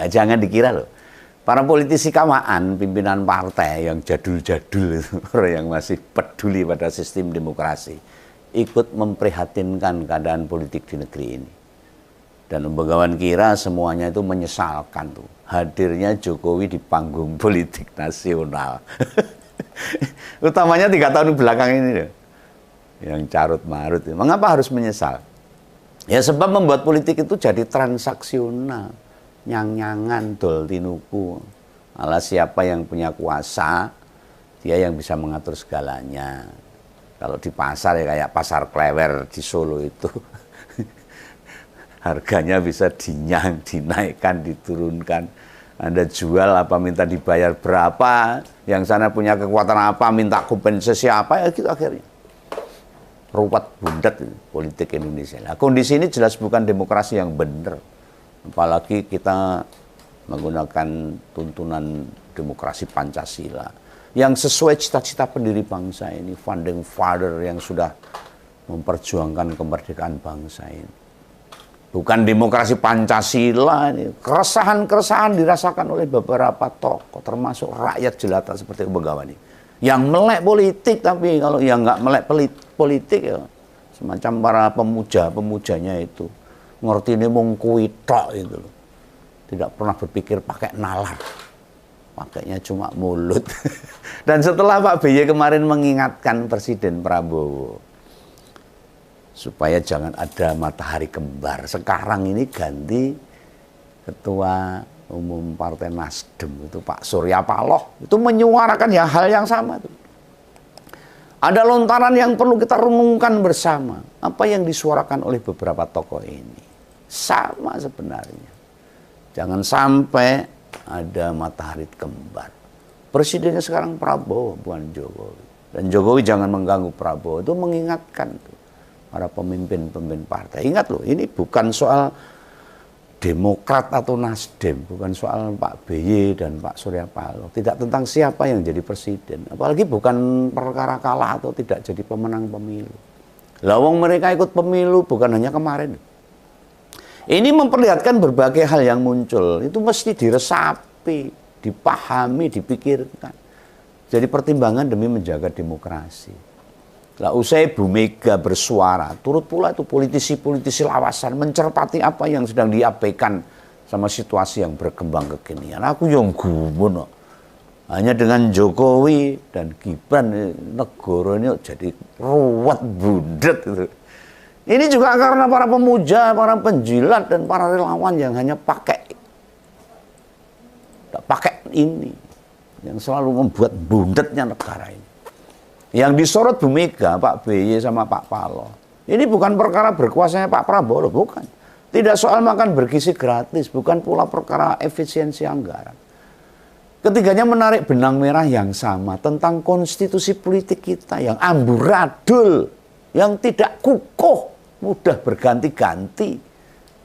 Nah, jangan dikira loh, para politisi kamaan, pimpinan partai yang jadul-jadul itu, orang yang masih peduli pada sistem demokrasi, ikut memprihatinkan keadaan politik di negeri ini. Dan Begawan kira semuanya itu menyesalkan tuh hadirnya Jokowi di panggung politik nasional. Utamanya 3 tahun belakang ini loh, yang carut marut. Mengapa harus menyesal? Ya sebab membuat politik itu jadi transaksional, nyang-nyangan, dol tinuku. Ala siapa yang punya kuasa, dia yang bisa mengatur segalanya. Kalau di pasar ya kayak pasar Klewer di Solo itu, harganya bisa dinyang, dinaikkan, diturunkan. Anda jual apa, minta dibayar berapa, yang sana punya kekuatan apa, minta kompensasi apa, ya gitu akhirnya. Ruwet bundet politik Indonesia. Nah, kondisi ini jelas bukan demokrasi yang benar. Apalagi kita menggunakan tuntunan demokrasi Pancasila yang sesuai cita-cita pendiri bangsa ini, founding father yang sudah memperjuangkan kemerdekaan bangsa ini. Bukan demokrasi Pancasila ini. Keresahan-keresahan dirasakan oleh beberapa tokoh, termasuk rakyat jelata seperti Begawan ini. Yang melek politik, tapi kalau yang nggak melek politik ya semacam para pemuja-pemujanya itu ngerti ini mung kuwi tok itu loh. Tidak pernah berpikir pakai nalar. Pakainya cuma mulut. Dan setelah Pak BY kemarin mengingatkan Presiden Prabowo supaya jangan ada matahari kembar. Sekarang ini ganti Ketua Umum Partai Nasdem itu Pak Surya Paloh itu menyuarakan ya hal yang sama tuh. Ada lontaran yang perlu kita renungkan bersama. Apa yang disuarakan oleh beberapa tokoh ini sama sebenarnya. Jangan sampai ada matahari kembar. Presidennya sekarang Prabowo bukan Jokowi. Dan Jokowi jangan mengganggu Prabowo. Itu mengingatkan tuh para pemimpin-pemimpin partai. Ingat loh, ini bukan soal Demokrat atau Nasdem, bukan soal Pak BY dan Pak Surya Paloh, tidak tentang siapa yang jadi presiden, apalagi bukan perkara kalah atau tidak jadi pemenang pemilu. Lawang mereka ikut pemilu bukan hanya kemarin. Ini memperlihatkan berbagai hal yang muncul, itu mesti diresapi, dipahami, dipikirkan. Jadi pertimbangan demi menjaga demokrasi. Lah usai Bu Mega bersuara, turut pula itu politisi-politisi lawasan mencerpati apa yang sedang diabaikan sama situasi yang berkembang kekinian. Aku yang gumun. Hanya dengan Jokowi dan Gibran negara ini jadi ruwet bundet itu. Ini juga karena para pemuja, para penjilat dan para relawan yang hanya pakai ini yang selalu membuat bundetnya negara ini. Yang disorot Bu Mega, Pak BY sama Pak Paloh. Ini bukan perkara berkuasanya Pak Prabowo, bukan. Tidak soal makan bergizi gratis, bukan pula perkara efisiensi anggaran. Ketiganya menarik benang merah yang sama tentang konstitusi politik kita yang amburadul, yang tidak kukuh, mudah berganti-ganti,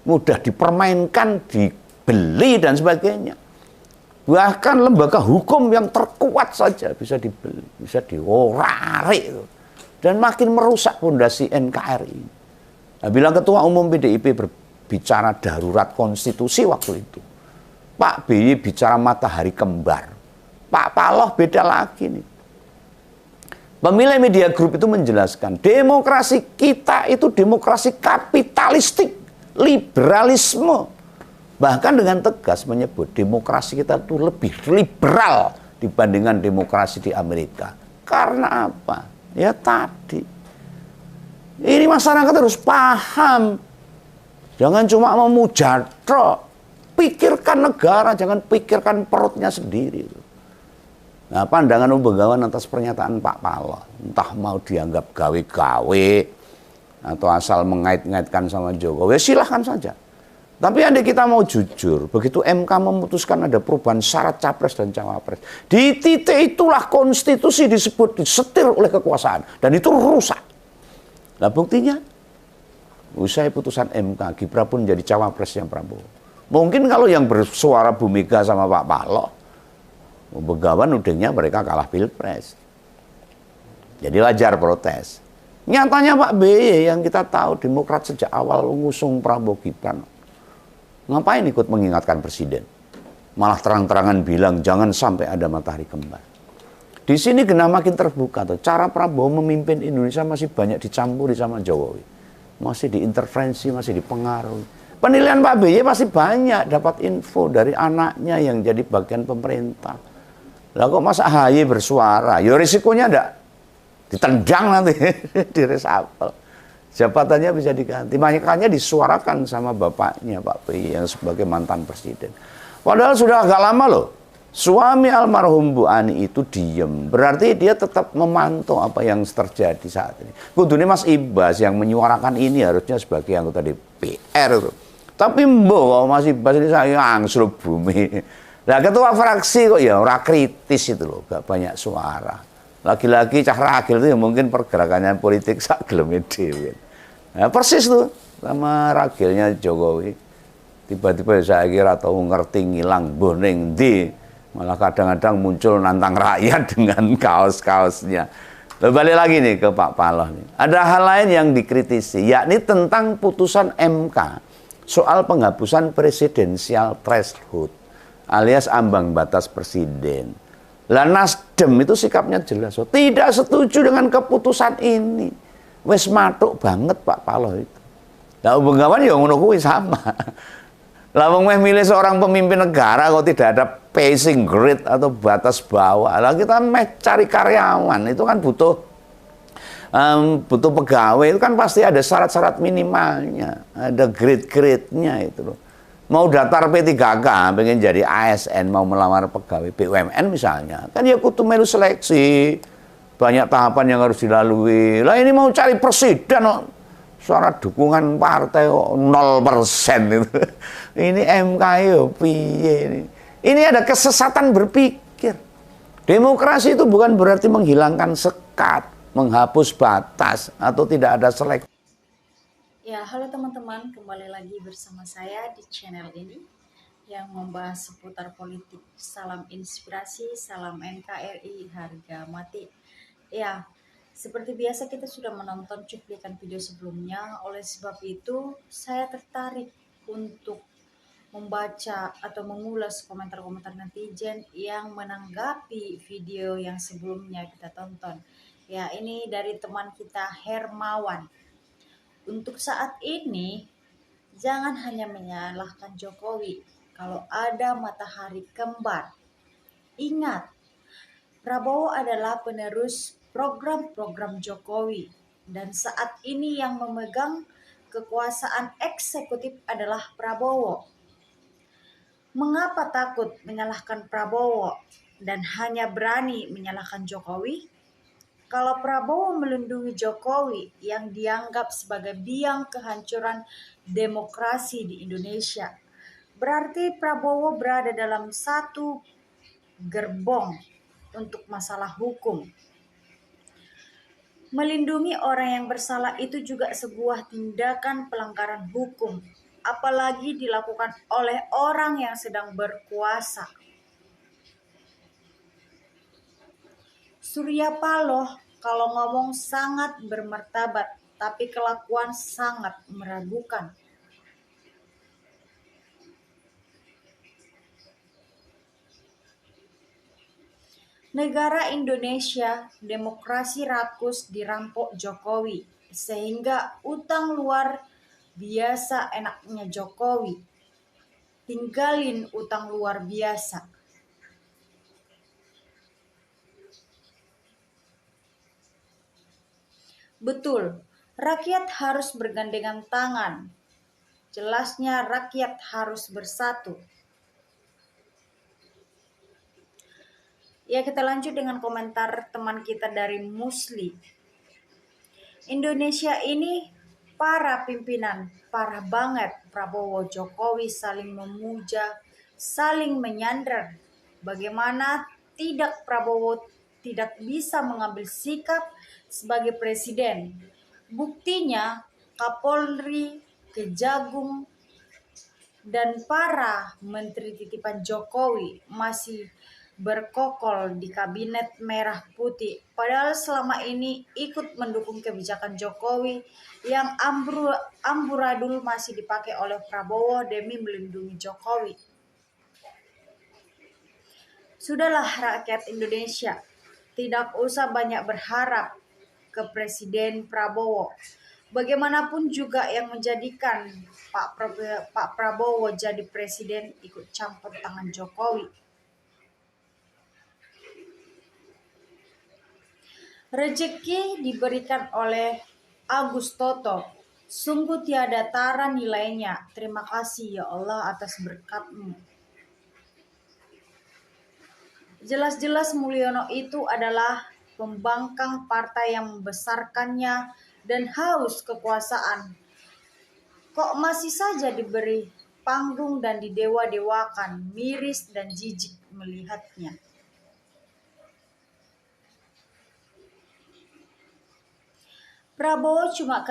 mudah dipermainkan, dibeli dan sebagainya. Bahkan lembaga hukum yang terkuat saja bisa dibeli, bisa diorak-arik dan makin merusak fondasi NKRI. Nah, bilang Ketua Umum PDIP berbicara darurat konstitusi waktu itu, Pak BY bicara matahari kembar, Pak Paloh beda lagi nih. Pemilih Media Group itu menjelaskan demokrasi kita itu demokrasi kapitalistik, liberalisme. Bahkan dengan tegas menyebut demokrasi kita itu lebih liberal dibandingkan demokrasi di Amerika. Karena apa? Ya tadi. Ini masyarakat harus paham. Jangan cuma memuja tok. Pikirkan negara, jangan pikirkan perutnya sendiri. Nah, pandangan Begawan atas pernyataan Pak Paloh, entah mau dianggap gawe-gawe atau asal mengait-ngaitkan sama Jokowi, silahkan saja. Tapi andai kita mau jujur, begitu MK memutuskan ada perubahan syarat capres dan cawapres, di titik itulah konstitusi disebut disetir oleh kekuasaan dan itu rusak. Nah buktinya, usai putusan MK, Gibran pun jadi cawapresnya Prabowo. Mungkin kalau yang bersuara Bu Mega sama Pak Paloh, Begawan udahnya mereka kalah pilpres. Jadi wajar protes. Nyatanya Pak BY yang kita tahu Demokrat sejak awal mengusung Prabowo Gibran, ngapain ikut mengingatkan presiden? malah terang-terangan bilang jangan sampai ada matahari kembar. Di sini genah makin terbuka tuh. Cara Prabowo memimpin Indonesia masih banyak dicampuri sama Jokowi. Masih diintervensi, masih dipengaruhi. Penilaian Pak BY masih banyak dapat info dari anaknya yang jadi bagian pemerintah. Lah kok Mas AHY bersuara? Ya risikonya enggak ditendang nanti di resapel. Jabatannya bisa diganti. Makanya disuarakan sama bapaknya Pak BY yang sebagai mantan presiden. Padahal sudah agak lama loh. Suami almarhum Bu Ani itu diem. Berarti dia tetap memantau apa yang terjadi saat ini. Kudune Mas Ibas yang menyuarakan ini harusnya sebagai anggota DPR itu. Tapi mbok Mas Ibas ini saya angslup bumi. Nah ketua fraksi kok ya ora kritis itu loh, gak banyak suara. Lagi-lagi cah ragil itu ya mungkin pergerakannya politik sak geleme dhewe. Nah, persis tuh sama ragilnya Jokowi. Tiba-tiba saya kira tahu ngerti ngilang boning di, malah kadang-kadang muncul nantang rakyat dengan kaos-kaosnya. Balik lagi nih ke Pak Paloh nih. Ada hal lain yang dikritisi, yakni tentang putusan MK soal penghapusan presidensial threshold alias ambang batas presiden. Lah Nasdem itu sikapnya jelas, tidak setuju dengan keputusan ini. Wes matuk banget Pak Paloh itu. Lah Bengawan ya ngono kuwi sama. Lah wong meh milih seorang pemimpin negara kok tidak ada passing grade atau batas bawah. Lah kita meh cari karyawan, itu kan butuh pegawai, itu kan pasti ada syarat-syarat minimalnya, ada grade-grade-nya itu loh. Mau daftar P3K, pengen jadi ASN, mau melamar pegawai BUMN misalnya, kan ya kudu melu seleksi, banyak tahapan yang harus dilalui. Lah ini mau cari presiden, suara dukungan partai 0% itu. Ini MK yo piye ini. Ini ada kesesatan berpikir. Demokrasi itu bukan berarti menghilangkan sekat, menghapus batas, atau tidak ada seleksi. Ya, halo teman-teman, kembali lagi bersama saya di channel ini yang membahas seputar politik. Salam inspirasi, salam NKRI, harga mati. Ya, seperti biasa kita sudah menonton cuplikan video sebelumnya, oleh sebab itu saya tertarik untuk membaca atau mengulas komentar-komentar netizen yang menanggapi video yang sebelumnya kita tonton. Ya, ini dari teman kita Hermawan. Untuk saat ini, jangan hanya menyalahkan Jokowi kalau ada matahari kembar. Ingat, Prabowo adalah penerus program-program Jokowi dan saat ini yang memegang kekuasaan eksekutif adalah Prabowo. Mengapa takut menyalahkan Prabowo dan hanya berani menyalahkan Jokowi? Kalau Prabowo melindungi Jokowi yang dianggap sebagai biang kehancuran demokrasi di Indonesia, berarti Prabowo berada dalam satu gerbong untuk masalah hukum. Melindungi orang yang bersalah itu juga sebuah tindakan pelanggaran hukum, apalagi dilakukan oleh orang yang sedang berkuasa. Surya Paloh kalau ngomong sangat bermartabat, tapi kelakuan sangat meragukan. Negara Indonesia demokrasi rakus dirampok Jokowi, sehingga utang luar biasa enaknya Jokowi. Tinggalin utang luar biasa. Betul, rakyat harus bergandengan tangan. Jelasnya rakyat harus bersatu. Ya, kita lanjut dengan komentar teman kita dari Musli. Indonesia ini para pimpinan, parah banget. Prabowo Jokowi saling memuja, saling menyandera. Bagaimana tidak Prabowo tidak bisa mengambil sikap sebagai presiden. Buktinya Kapolri, Kejagung, dan para menteri titipan Jokowi masih berkokol di kabinet merah putih. Padahal selama ini ikut mendukung kebijakan Jokowi yang amburadul masih dipakai oleh Prabowo demi melindungi Jokowi. Sudahlah rakyat Indonesia, tidak usah banyak berharap ke Presiden Prabowo. Bagaimanapun juga yang menjadikan Pak Prabowo jadi presiden ikut campur tangan Jokowi. Rezeki diberikan oleh Agus Toto. Sungguh tiada tara nilainya. Terima kasih ya Allah atas berkat-Mu. Jelas-jelas Mulyono itu adalah pembangkang partai yang membesarkannya dan haus kekuasaan. Kok masih saja diberi panggung dan didewa-dewakan, miris dan jijik melihatnya. Prabowo cuma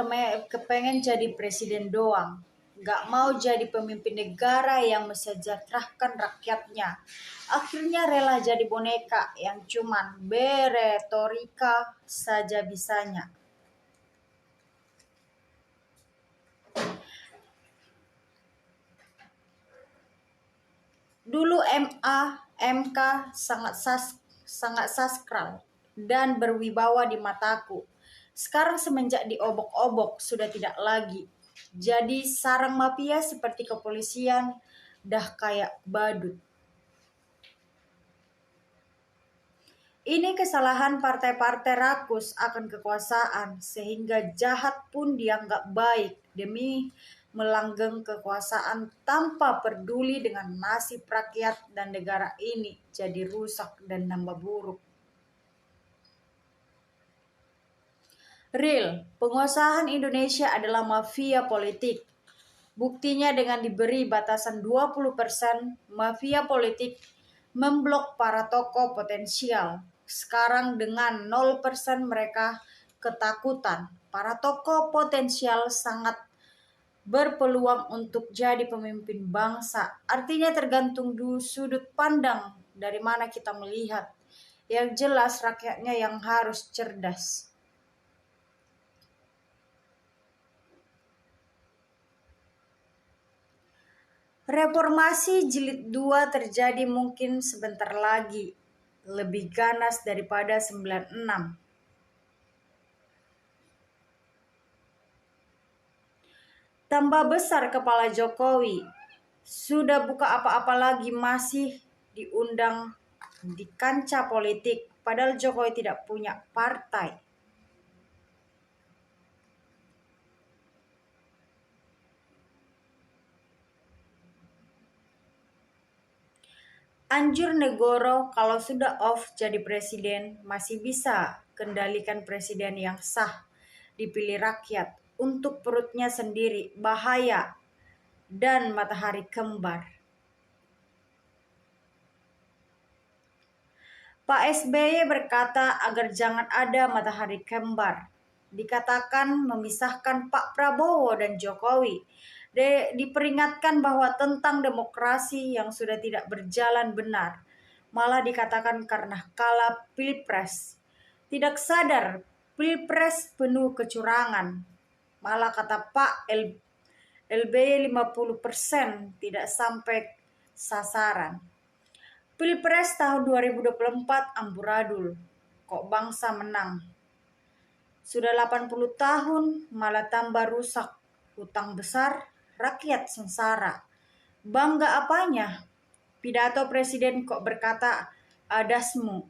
kepengen jadi presiden doang. Gak mau jadi pemimpin negara yang mesejahterakan rakyatnya. Akhirnya rela jadi boneka yang cuman beretorika saja bisanya. Dulu MK sangat sakral dan berwibawa di mataku. Sekarang semenjak diobok-obok sudah tidak lagi. Jadi sarang mafia seperti kepolisian dah kayak badut. Ini kesalahan partai-partai rakus akan kekuasaan sehingga jahat pun dianggap baik demi melanggeng kekuasaan tanpa peduli dengan nasib rakyat dan negara ini jadi rusak dan nambah buruk. Real, penguasaan Indonesia adalah mafia politik. Buktinya dengan diberi batasan 20%, mafia politik memblok para tokoh potensial. Sekarang dengan 0% mereka ketakutan. Para tokoh potensial sangat berpeluang untuk jadi pemimpin bangsa. Artinya tergantung sudut pandang dari mana kita melihat. Yang jelas rakyatnya yang harus cerdas. Reformasi jilid 2 terjadi mungkin sebentar lagi, lebih ganas daripada 96. Tambah besar kepala Jokowi, sudah buka apa-apa lagi masih diundang di kancah politik, padahal Jokowi tidak punya partai. Anjur negoro kalau sudah off jadi presiden masih bisa kendalikan presiden yang sah dipilih rakyat untuk perutnya sendiri, bahaya dan matahari kembar. Pak SBY berkata agar jangan ada matahari kembar. Dikatakan memisahkan Pak Prabowo dan Jokowi. Diperingatkan bahwa tentang demokrasi yang sudah tidak berjalan benar. Malah dikatakan karena kalah Pilpres. Tidak sadar Pilpres penuh kecurangan. Malah kata Pak LBY 50% tidak sampai sasaran. Pilpres tahun 2024 amburadul. Kok bangsa menang? Sudah 80 tahun malah tambah rusak. Hutang besar, rakyat sengsara. Bangga apanya? Pidato presiden kok berkata adasmu.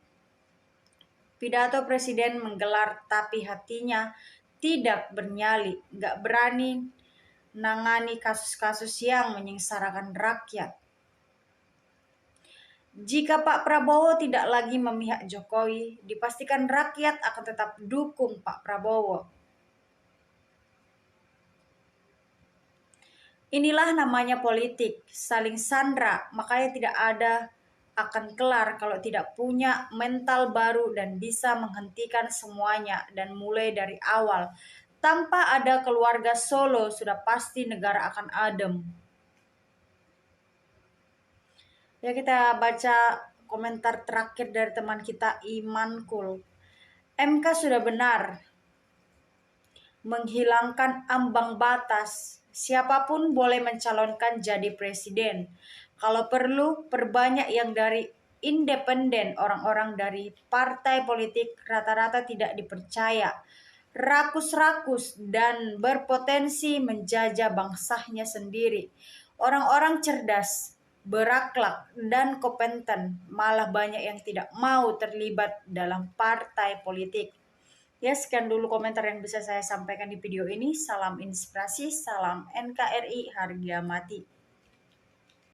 Pidato presiden menggelar tapi hatinya tidak bernyali. Gak berani nangani kasus-kasus yang menyengsarakan rakyat. Jika Pak Prabowo tidak lagi memihak Jokowi, dipastikan rakyat akan tetap dukung Pak Prabowo. Inilah namanya politik, saling sandra, makanya tidak ada akan kelar kalau tidak punya mental baru dan bisa menghentikan semuanya dan mulai dari awal. Tanpa ada keluarga Solo, sudah pasti negara akan adem. Ya, kita baca komentar terakhir dari teman kita Imankul. MK sudah benar menghilangkan ambang batas. Siapapun boleh mencalonkan jadi presiden. Kalau perlu perbanyak yang dari independen. Orang-orang dari partai politik rata-rata tidak dipercaya, rakus-rakus, dan berpotensi menjajah bangsanya sendiri. Orang-orang cerdas, berakhlak, dan kompeten malah banyak yang tidak mau terlibat dalam partai politik. Ya, sekian dulu komentar yang bisa saya sampaikan di video ini. Salam inspirasi, salam NKRI, harga mati.